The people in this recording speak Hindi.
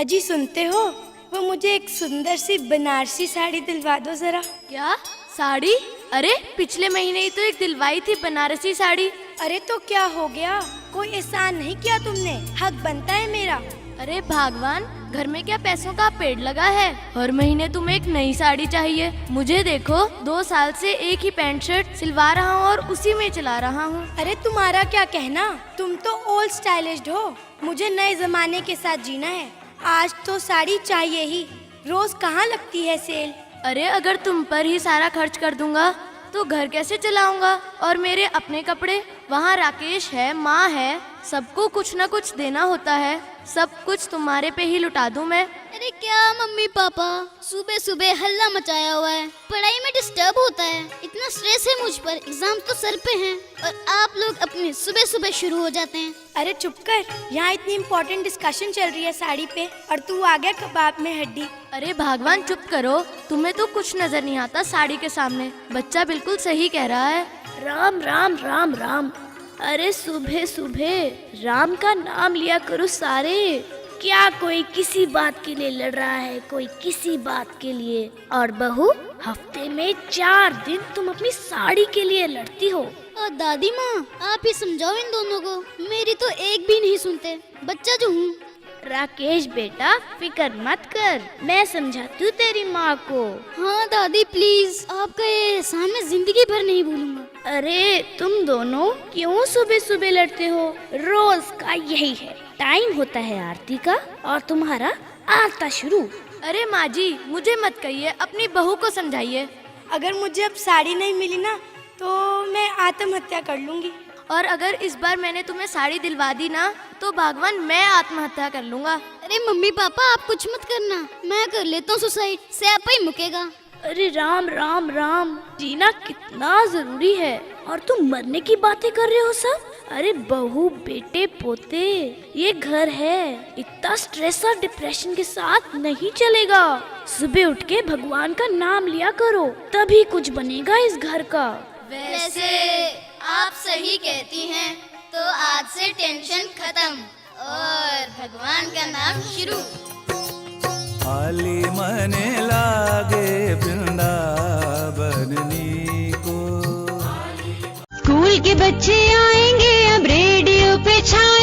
अजी सुनते हो, वो मुझे एक सुंदर सी बनारसी साड़ी दिलवा दो जरा। क्या साड़ी? अरे पिछले महीने ही तो एक दिलवाई थी बनारसी साड़ी। अरे तो क्या हो गया, कोई एहसान नहीं किया तुमने, हक बनता है मेरा। अरे भगवान, घर में क्या पैसों का पेड़ लगा है? हर महीने तुम्हें एक नई साड़ी चाहिए। मुझे देखो, 2 साल से एक ही पैंट शर्ट सिलवा रहा हूँ और उसी में चला रहा हूँ। अरे तुम्हारा क्या कहना, तुम तो ओल्ड स्टाइलिश्ड हो, मुझे नए जमाने के साथ जीना है। आज तो साड़ी चाहिए ही, रोज कहाँ लगती है सेल। अरे अगर तुम पर ही सारा खर्च कर दूंगा तो घर कैसे चलाऊंगा? और मेरे अपने कपड़े, वहाँ राकेश है, माँ है, सबको कुछ न कुछ देना होता है। सब कुछ तुम्हारे पे ही लुटा दूं मैं? अरे क्या मम्मी पापा, सुबह सुबह हल्ला मचाया हुआ है, पढ़ाई में डिस्टर्ब होता है, इतना स्ट्रेस है मुझ पर, एग्जाम तो सर पे हैं और आप लोग अपने सुबह सुबह शुरू हो जाते हैं। अरे चुप कर, यहाँ इतनी इम्पोर्टेंट डिस्कशन चल रही है साड़ी पे और तू आ गया कबाब में हड्डी। अरे भगवान चुप करो, तुम्हें तो कुछ नजर नहीं आता साड़ी के सामने। बच्चा बिल्कुल सही कह रहा है। राम राम राम राम। अरे सुबह सुबह राम का नाम लिया करो सारे। क्या कोई किसी बात के लिए लड़ रहा है, कोई किसी बात के लिए। और बहू, हफ्ते में 4 दिन तुम अपनी साड़ी के लिए लड़ती हो। और दादी माँ, आप ही समझाओ इन दोनों को, मेरी तो एक भी नहीं सुनते, बच्चा जो हूँ। राकेश बेटा, फिक्र मत कर, मैं समझाती हूँ तेरी माँ को। हाँ दादी प्लीज, आपका ये एहसान मैं जिंदगी भर नहीं भूलूंगा। अरे तुम दोनों क्यों सुबह सुबह लड़ते हो? रोज का यही है, टाइम होता है आरती का और तुम्हारा आता शुरू। अरे माँ जी, मुझे मत कहिए, अपनी बहू को समझाइए। अगर मुझे अब साड़ी नहीं मिली ना तो मैं आत्महत्या कर लूंगी। और अगर इस बार मैंने तुम्हें साड़ी दिलवा दी ना तो भगवान मैं आत्महत्या कर लूंगा। अरे मम्मी पापा, आप कुछ मत करना, मैं कर लेता हूँ सुसाइड, से आप ही मुकेगा। अरे राम राम राम, जीना कितना जरूरी है और तुम मरने की बातें कर रहे हो सब। अरे बहू बेटे पोते, ये घर है, इतना स्ट्रेस और डिप्रेशन के साथ नहीं चलेगा। सुबह उठ के भगवान का नाम लिया करो, तभी कुछ बनेगा इस घर का। वैसे आप सही कहती हैं, तो आज से टेंशन खत्म और भगवान का नाम शुरू। हाली मने लागे वृंदावन को। स्कूल के बच्चे आएंगे अब रेडियो पे छाए